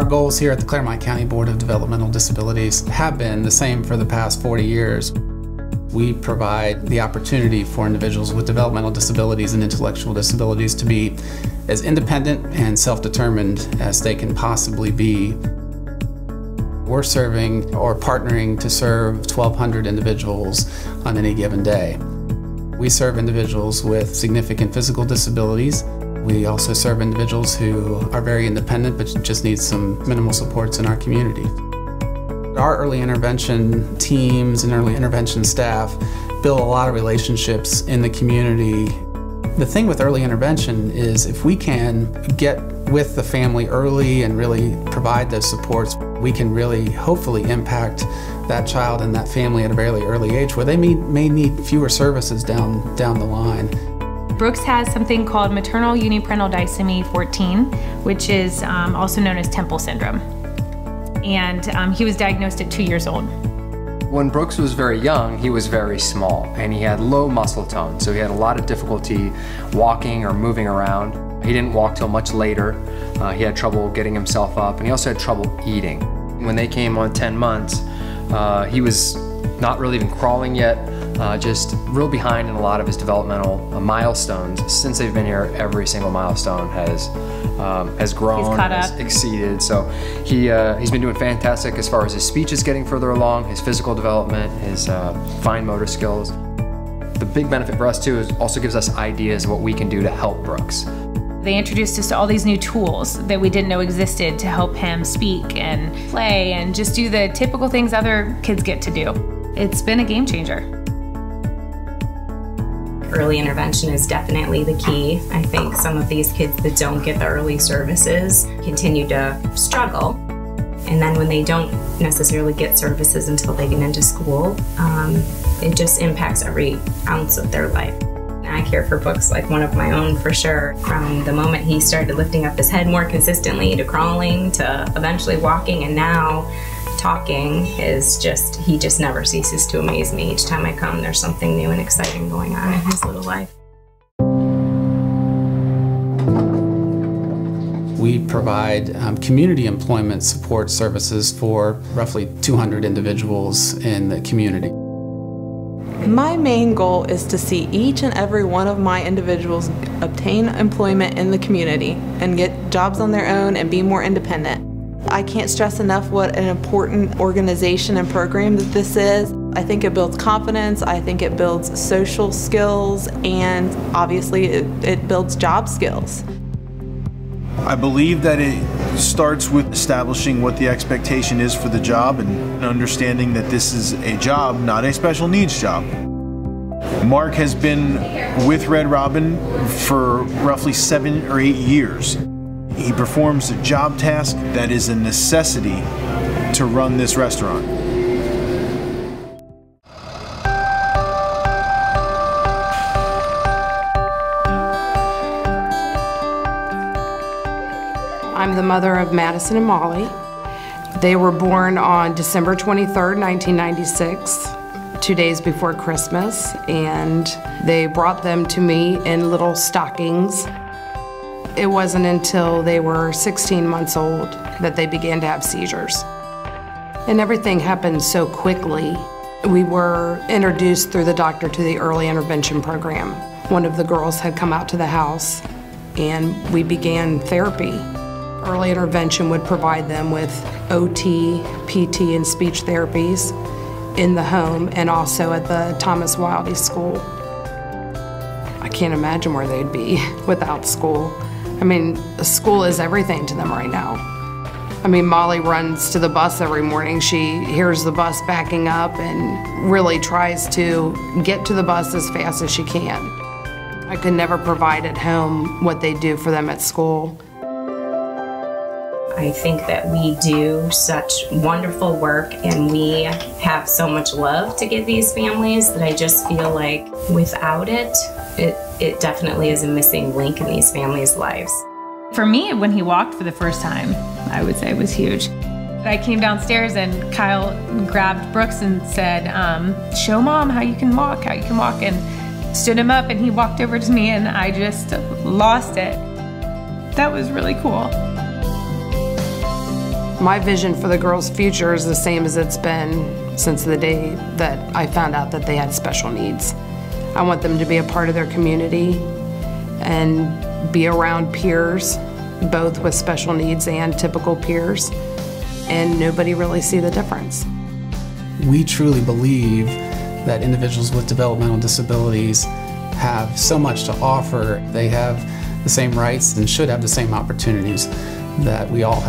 goals here at the Clermont County Board of Developmental Disabilities have been the same for the past 40 years. We provide the opportunity for individuals with developmental disabilities and intellectual disabilities to be as independent and self-determined as they can possibly be. We're serving or partnering to serve 1,200 individuals on any given day. We serve individuals with significant physical disabilities. We also serve individuals who are very independent but just need some minimal supports in our community. Our early intervention teams and early intervention staff build a lot of relationships in the community. The thing with early intervention is if we can get with the family early and really provide those supports, we can really hopefully impact that child and that family at a very early age where they may need fewer services down the line. Brooks has something called maternal uniparental disomy 14, which is also known as Temple syndrome. And he was diagnosed at 2 years old. When Brooks was very young, he was very small and he had low muscle tone, so he had a lot of difficulty walking or moving around. He didn't walk till much later. He had trouble getting himself up, and he also had trouble eating. When they came on 10 months, he was not really even crawling yet, just real behind in a lot of his developmental milestones. Since they've been here, every single milestone has grown, has exceeded. So he's been doing fantastic as far as his speech is getting further along, his physical development, his fine motor skills. The big benefit for us too is also gives us ideas of what we can do to help Brooks. They introduced us to all these new tools that we didn't know existed to help him speak and play and just do the typical things other kids get to do. It's been a game changer. Early intervention is definitely the key. I think some of these kids that don't get the early services continue to struggle. And then when they don't necessarily get services until they get into school, it just impacts every ounce of their life. I care for Brooks like one of my own for sure. From the moment he started lifting up his head more consistently to crawling to eventually walking and now talking is he just never ceases to amaze me. Each time I come, there's something new and exciting going on in his little life. We provide community employment support services for roughly 200 individuals in the community. My main goal is to see each and every one of my individuals obtain employment in the community and get jobs on their own and be more independent. I can't stress enough what an important organization and program that this is. I think it builds confidence, I think it builds social skills, and obviously it builds job skills. I believe that it starts with establishing what the expectation is for the job and understanding that this is a job, not a special needs job. Mark has been with Red Robin for roughly 7 or 8 years. He performs a job task that is a necessity to run this restaurant. I'm the mother of Madison and Molly. They were born on December 23rd, 1996, 2 days before Christmas, and they brought them to me in little stockings. It wasn't until they were 16 months old that they began to have seizures. And everything happened so quickly. We were introduced through the doctor to the early intervention program. One of the girls had come out to the house and we began therapy. Early intervention would provide them with OT, PT, and speech therapies in the home and also at the Thomas Wildey School. I can't imagine where they'd be without school. I mean, school is everything to them right now. I mean, Molly runs to the bus every morning. She hears the bus backing up and really tries to get to the bus as fast as she can. I could never provide at home what they do for them at school. I think that we do such wonderful work and we have so much love to give these families that I just feel like without it, it definitely is a missing link in these families' lives. For me, when he walked for the first time, I would say it was huge. I came downstairs and Kyle grabbed Brooks and said, show Mom how you can walk, and stood him up and he walked over to me and I just lost it. That was really cool. My vision for the girls' future is the same as it's been since the day that I found out that they had special needs. I want them to be a part of their community and be around peers, both with special needs and typical peers, and nobody really see the difference. We truly believe that individuals with developmental disabilities have so much to offer. They have the same rights and should have the same opportunities that we all have.